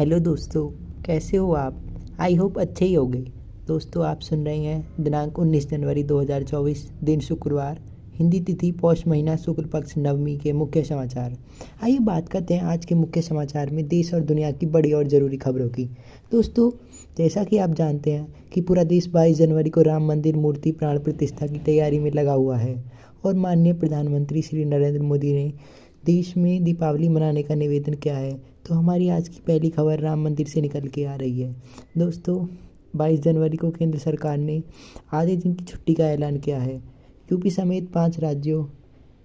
Hello दोस्तों, कैसे हो आप? आई होप अच्छे ही होंगे। दोस्तों, आप सुन रहे हैं दिनांक 19 जनवरी 2024, दिन शुक्रवार, हिंदी तिथि पौष महीना शुक्ल पक्ष नवमी के मुख्य समाचार। आइए बात करते हैं आज के मुख्य समाचार में देश और दुनिया की बड़ी और ज़रूरी खबरों की। दोस्तों, जैसा कि आप जानते हैं कि पूरा देश 22 जनवरी को राम मंदिर मूर्ति प्राण प्रतिष्ठा की तैयारी में लगा हुआ है और माननीय प्रधानमंत्री श्री नरेंद्र मोदी ने देश में दीपावली मनाने का निवेदन किया है। तो हमारी आज की पहली खबर राम मंदिर से निकल के आ रही है। दोस्तों, 22 जनवरी को केंद्र सरकार ने आधे दिन की छुट्टी का ऐलान किया है। यूपी समेत 5 राज्यों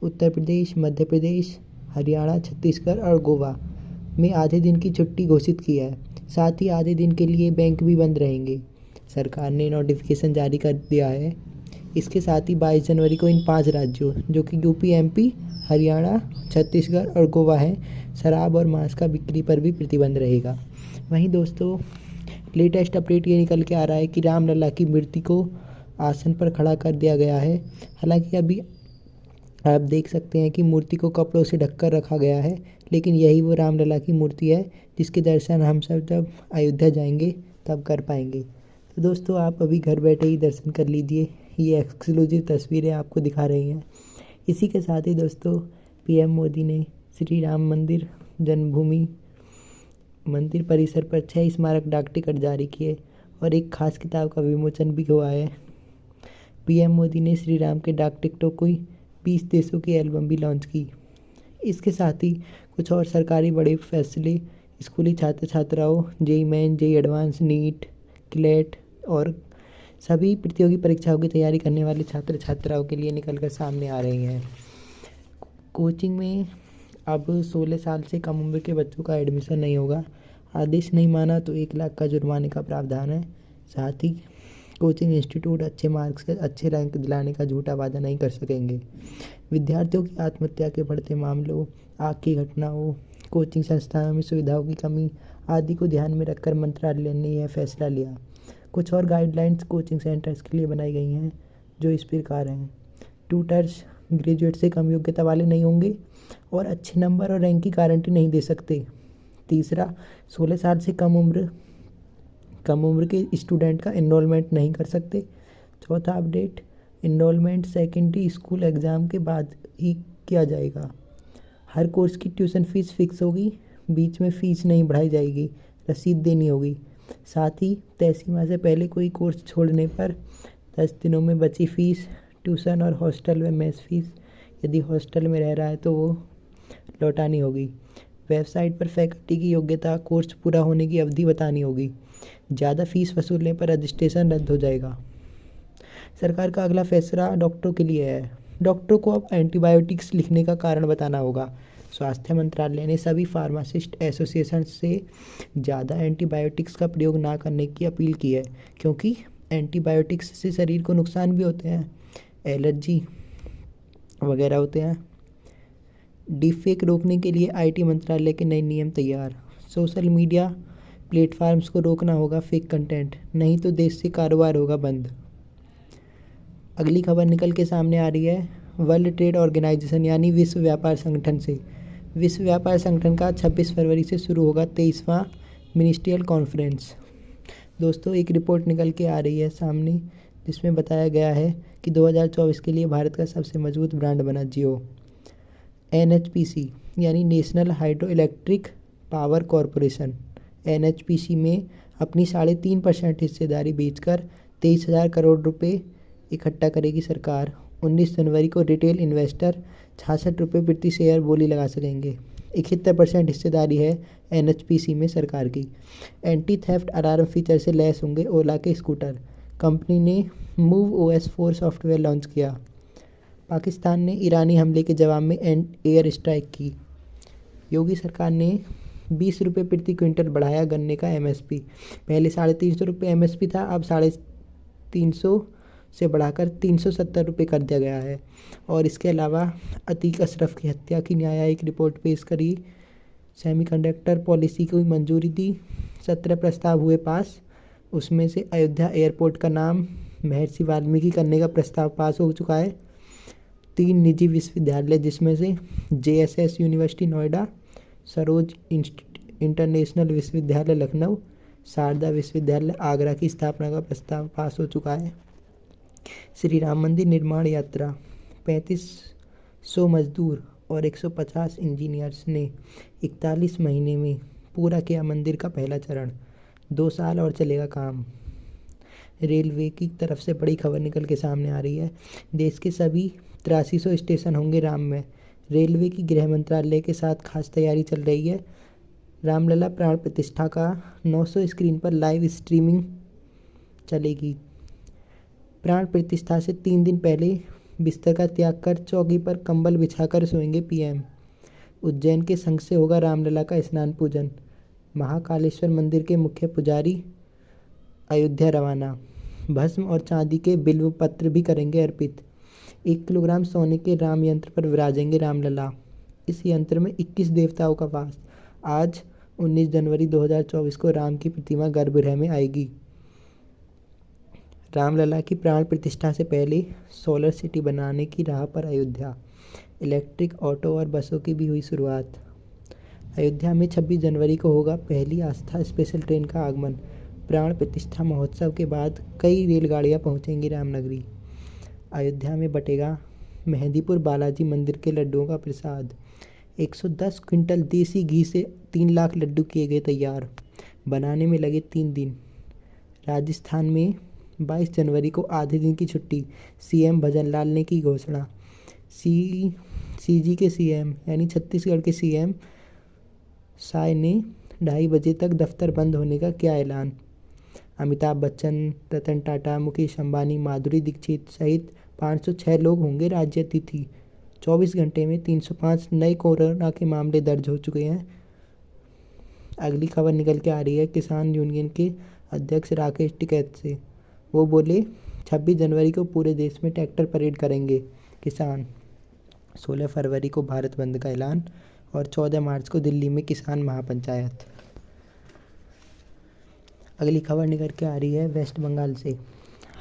उत्तर प्रदेश, मध्य प्रदेश, हरियाणा, छत्तीसगढ़ और गोवा में आधे दिन की छुट्टी घोषित की है। साथ ही आधे दिन के लिए बैंक भी बंद रहेंगे। सरकार ने नोटिफिकेशन जारी कर दिया है। इसके साथ ही 22 जनवरी को इन 5 राज्यों जो कि यूपी, एमपी, हरियाणा, छत्तीसगढ़ और गोवा हैं, शराब और मांस का बिक्री पर भी प्रतिबंध रहेगा। वहीं दोस्तों, लेटेस्ट अपडेट ये निकल के आ रहा है कि रामलला की मूर्ति को आसन पर खड़ा कर दिया गया है। हालांकि अभी आप देख सकते हैं कि मूर्ति को कपड़ों से ढककर रखा गया है, लेकिन यही वो रामलला की मूर्ति है जिसके दर्शन हम सब जब अयोध्या जाएंगे तब कर पाएंगे। तो दोस्तों, आप अभी घर बैठे ही दर्शन कर लीजिए। ये एक्सक्लूसिव तस्वीरें आपको दिखा रही हैं। इसी के साथ ही दोस्तों, पीएम मोदी ने श्री राम मंदिर जन्मभूमि मंदिर परिसर पर 6 स्मारक डाक टिकट जारी किए और एक खास किताब का विमोचन भी हुआ है। पीएम मोदी ने श्री राम के डाक टिकटों की 20 देशों की एल्बम भी लॉन्च की। इसके साथ ही कुछ और सरकारी बड़े फैसले स्कूली छात्र छात्राओं, JEE Main, JEE Advanced, NEET, CLAT और सभी प्रतियोगी परीक्षाओं की तैयारी करने वाले छात्र छात्राओं के लिए निकल कर सामने आ रही हैं। कोचिंग में अब 16 साल से कम उम्र के बच्चों का एडमिशन नहीं होगा। आदेश नहीं माना तो 1 लाख का जुर्माने का प्रावधान है। साथ ही कोचिंग इंस्टीट्यूट अच्छे मार्क्स से अच्छे रैंक दिलाने का झूठा वादा नहीं कर सकेंगे। विद्यार्थियों की आत्महत्या के बढ़ते मामलों, आग की घटनाओं, कोचिंग संस्थानों में सुविधाओं की कमी आदि को ध्यान में रखकर मंत्रालय ने यह फैसला लिया। कुछ और गाइडलाइंस कोचिंग सेंटर्स के लिए बनाई गई हैं जो इस प्रकार हैं। ट्यूटर्स ग्रेजुएट से कम योग्यता वाले नहीं होंगे और अच्छे नंबर और रैंक की गारंटी नहीं दे सकते। तीसरा, 16 साल से कम उम्र के स्टूडेंट का एनरोलमेंट नहीं कर सकते। चौथा update, enrolment secondary school exam के बाद ही किया जाएगा। हर कोर्स की ट्यूशन फीस फिक्स होगी, बीच में फ़ीस नहीं बढ़ाई जाएगी, रसीद देनी होगी। साथ ही तय सीमा से पहले कोई कोर्स छोड़ने पर 10 दिनों में बची फ़ीस, ट्यूशन और हॉस्टल में मेस फीस, यदि हॉस्टल में रह रहा है तो वो लौटानी होगी। वेबसाइट पर फैकल्टी की योग्यता, कोर्स पूरा होने की अवधि बतानी होगी। ज़्यादा फीस वसूलने पर रजिस्ट्रेशन रद्द हो जाएगा। सरकार का अगला फैसला डॉक्टरों के लिए है। डॉक्टरों को अब एंटीबायोटिक्स लिखने का कारण बताना होगा। स्वास्थ्य मंत्रालय ने सभी फार्मासिस्ट एसोसिएशन से ज़्यादा एंटीबायोटिक्स का प्रयोग ना करने की अपील की है, क्योंकि एंटीबायोटिक्स से शरीर को नुकसान भी होते हैं, एलर्जी वगैरह होते हैं। डीपफेक रोकने के लिए आईटी मंत्रालय के नए नियम तैयार। सोशल मीडिया प्लेटफार्म्स को रोकना होगा फेक कंटेंट, नहीं तो देश से कारोबार होगा बंद। अगली खबर निकल के सामने आ रही है वर्ल्ड ट्रेड ऑर्गेनाइजेशन यानी विश्व व्यापार संगठन से। विश्व व्यापार संगठन का 26 फरवरी से शुरू होगा 23वां मिनिस्ट्रियल कॉन्फ्रेंस। दोस्तों, एक रिपोर्ट निकल के आ रही है सामने जिसमें बताया गया है कि 2024 के लिए भारत का सबसे मजबूत ब्रांड बना जियो। एनएचपीसी यानी national hydro electric power corporation, NHPC में अपनी 3.5% हिस्सेदारी बेचकर 23,000 करोड़ रुपए इकट्ठा करेगी सरकार। 19 जनवरी को रिटेल इन्वेस्टर 66 रुपये प्रति शेयर बोली लगा सकेंगे। 71% हिस्सेदारी है एनएचपीसी में सरकार की। एंटी थेफ्ट अलार्म फीचर से लैस होंगे ओला के स्कूटर। कंपनी ने मूव OS 4 सॉफ्टवेयर लॉन्च किया। पाकिस्तान ने ईरानी हमले के जवाब में एयर स्ट्राइक की। योगी सरकार ने 20 रुपये प्रति क्विंटल बढ़ाया गन्ने का एमएसपी। पहले 350 रुपये एमएसपी था, अब 350 से बढ़ाकर 370 रुपये कर दिया गया है। और इसके अलावा अतीक अशरफ की हत्या की न्यायिक रिपोर्ट पेश करी। सेमीकंडक्टर पॉलिसी को मंजूरी दी। 17 प्रस्ताव हुए पास, उसमें से अयोध्या एयरपोर्ट का नाम महर्षि वाल्मीकि करने का प्रस्ताव पास हो चुका है। 3 निजी विश्वविद्यालय जिसमें से JSS university Noida, Saroj international विश्वविद्यालय लखनऊ, शारदा विश्वविद्यालय आगरा की स्थापना का प्रस्ताव पास हो चुका है। श्री राम मंदिर निर्माण यात्रा, 3500 मजदूर और 150 इंजीनियर्स ने 41 महीने में पूरा किया मंदिर का पहला चरण। 2 साल और चलेगा काम। रेलवे की तरफ से बड़ी खबर निकल के सामने आ रही है। देश के सभी 8300 स्टेशन होंगे राम में। रेलवे की गृह मंत्रालय के साथ खास तैयारी चल रही है। रामलला प्राण प्रतिष्ठा का 900 स्क्रीन पर लाइव स्ट्रीमिंग चलेगी। प्राण प्रतिष्ठा से 3 दिन पहले बिस्तर का त्याग कर चौकी पर कंबल बिछाकर सोएंगे पीएम। उज्जैन के संघ से होगा रामलला का स्नान पूजन। महाकालेश्वर मंदिर के मुख्य पुजारी अयोध्या रवाना। भस्म और चांदी के बिल्व पत्र भी करेंगे अर्पित। 1 किलोग्राम सोने के राम यंत्र पर विराजेंगे रामलला। इस यंत्र में 21 देवताओं का वास। आज 19 जनवरी 2024 को राम की प्रतिमा गर्भगृह में आएगी। रामलला की प्राण प्रतिष्ठा से पहले सोलर सिटी बनाने की राह पर अयोध्या। इलेक्ट्रिक ऑटो और बसों की भी हुई शुरुआत। अयोध्या में 26 जनवरी को होगा पहली आस्था स्पेशल ट्रेन का आगमन। प्राण प्रतिष्ठा महोत्सव के बाद कई रेलगाड़ियां पहुंचेंगी रामनगरी। अयोध्या में बटेगा मेहंदीपुर बालाजी मंदिर के लड्डुओं का प्रसाद। 110 क्विंटल देसी घी से 3 लाख लड्डू किए गए तैयार। बनाने में लगे 3 दिन। राजस्थान में 22 जनवरी को आधे दिन की छुट्टी। सीएम भजनलाल ने की घोषणा। सीजी के सीएम यानी छत्तीसगढ़ के सीएम साय ने 2:30 बजे तक दफ्तर बंद होने का किया ऐलान। अमिताभ बच्चन, रतन टाटा, मुकेश अंबानी, माधुरी दीक्षित सहित 506 लोग होंगे राज्य अतिथि। 24 घंटे में 305 नए कोरोना के मामले दर्ज हो चुके हैं। अगली खबर निकल के आ रही है किसान यूनियन के अध्यक्ष राकेश टिकैत से। वो बोले 26 जनवरी को पूरे देश में ट्रैक्टर परेड करेंगे किसान। 16 फरवरी को भारत बंद का ऐलान और 14 मार्च को दिल्ली में किसान महापंचायत। अगली खबर निकल के आ रही है वेस्ट बंगाल से।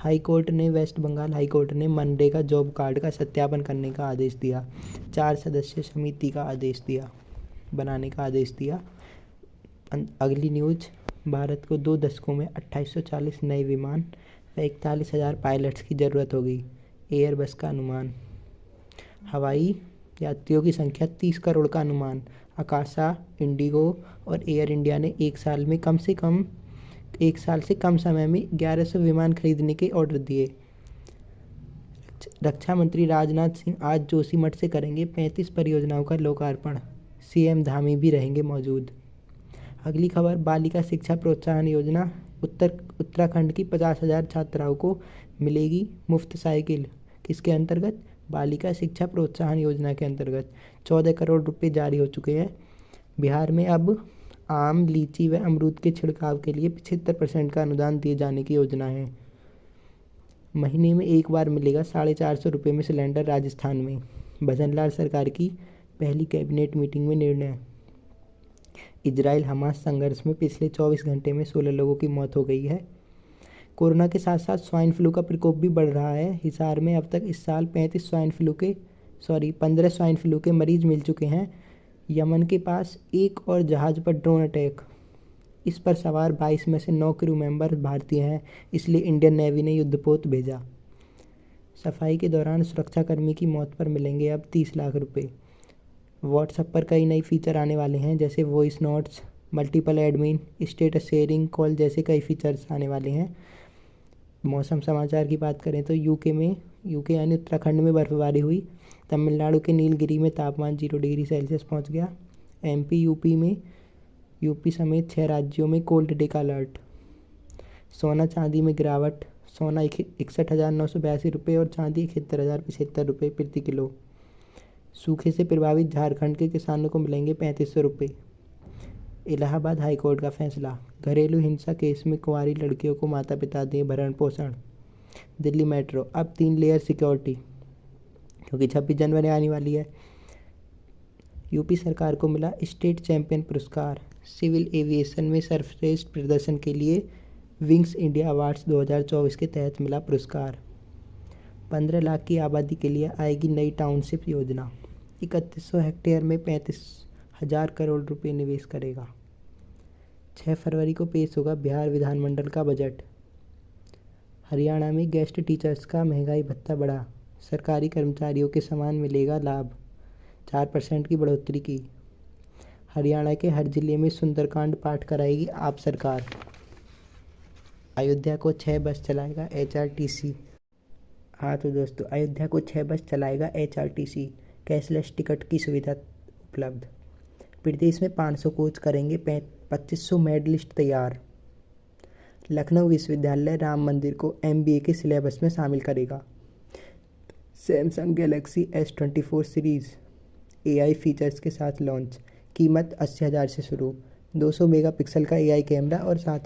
वेस्ट बंगाल हाई कोर्ट ने मनरेगा जॉब कार्ड का सत्यापन करने का आदेश दिया। 4 सदस्यीय समिति का आदेश दिया, बनाने का आदेश दिया। अगली न्यूज, भारत को 2 दशकों में 2840 नए विमान व 41,000 पायलट्स की ज़रूरत होगी, एयरबस का अनुमान। हवाई यात्रियों की संख्या 30 करोड़ का अनुमान। आकाशा, इंडिगो और एयर इंडिया ने एक साल से कम समय में 1100 विमान खरीदने के ऑर्डर दिए। रक्षा मंत्री राजनाथ सिंह आज जोशीमठ से करेंगे 35 परियोजनाओं का लोकार्पण। सीएम धामी भी रहेंगे मौजूद। अगली खबर, बालिका शिक्षा प्रोत्साहन योजना। उत्तराखंड की 50,000 छात्राओं को मिलेगी मुफ्त साइकिल। किसके अंतर्गत? बालिका शिक्षा प्रोत्साहन योजना के अंतर्गत 14 करोड़ रुपए जारी हो चुके हैं। बिहार में अब आम, लीची व अमरूद के छिड़काव के लिए 75% का अनुदान दिए जाने की योजना है। महीने में एक बार मिलेगा 450 रुपये में सिलेंडर राजस्थान में। भजनलाल सरकार की पहली कैबिनेट मीटिंग में निर्णय। इजराइल हमास संघर्ष में पिछले 24 घंटे में 16 लोगों की मौत हो गई है। कोरोना के साथ साथ स्वाइन फ्लू का प्रकोप भी बढ़ रहा है। हिसार में अब तक इस साल 15 स्वाइन फ्लू के मरीज मिल चुके हैं। यमन के पास एक और जहाज़ पर ड्रोन अटैक। इस पर सवार 22 में से 9 क्रू मेंबर भारतीय हैं, इसलिए इंडियन नेवी ने युद्धपोत भेजा। सफाई के दौरान सुरक्षाकर्मी की मौत पर मिलेंगे अब 30 लाख रुपए। व्हाट्सएप पर कई नए फीचर आने वाले हैं, जैसे voice notes, multiple admin, status sharing, call जैसे कई फीचर्स आने वाले हैं। मौसम समाचार की बात करें तो यूके यानी उत्तराखंड में बर्फबारी हुई। तमिलनाडु के नीलगिरी में तापमान 0 डिग्री सेल्सियस पहुंच गया। यूपी समेत 6 राज्यों में कोल्ड डे का अलर्ट। सोना चांदी में गिरावट। सोना 61,982 रुपये और चांदी 71,075 रुपये प्रति किलो। सूखे से प्रभावित झारखंड के किसानों को मिलेंगे 3500 रुपये। इलाहाबाद हाईकोर्ट का फैसला। घरेलू हिंसा केस में कुंवारी लड़कियों को माता पिता दें भरण पोषण। दिल्ली मेट्रो अब 3 लेयर सिक्योरिटी, क्योंकि 26 जनवरी आने वाली है। यूपी सरकार को मिला स्टेट चैंपियन पुरस्कार। सिविल एविएशन में सर्वश्रेष्ठ प्रदर्शन के लिए विंग्स इंडिया अवार्ड्स 2024 के तहत मिला पुरस्कार। 15 लाख की आबादी के लिए आएगी नई टाउनशिप योजना। 3100 हेक्टेयर में 35,000 करोड़ रुपए निवेश करेगा। 6 फरवरी को पेश होगा बिहार विधानमंडल का बजट। हरियाणा में गेस्ट टीचर्स का महंगाई भत्ता बढ़ा, सरकारी कर्मचारियों के समान मिलेगा लाभ, 4% की बढ़ोतरी की। हरियाणा के हर जिले में सुंदरकांड पाठ कराएगी आप सरकार। अयोध्या को 6 बस चलाएगा HRTC। हाँ तो दोस्तों, अयोध्या को 6 बस चलाएगा HRTC, कैशलेस टिकट की सुविधा उपलब्ध। प्रदेश में 500 कोच करेंगे 2500 मेडलिस्ट तैयार। लखनऊ विश्वविद्यालय राम मंदिर को MBA के सिलेबस में शामिल करेगा। Samsung Galaxy S24 series AI features के साथ लॉन्च, कीमत 80,000 से शुरू, 200 मेगापिक्सल का AI कैमरा और साथ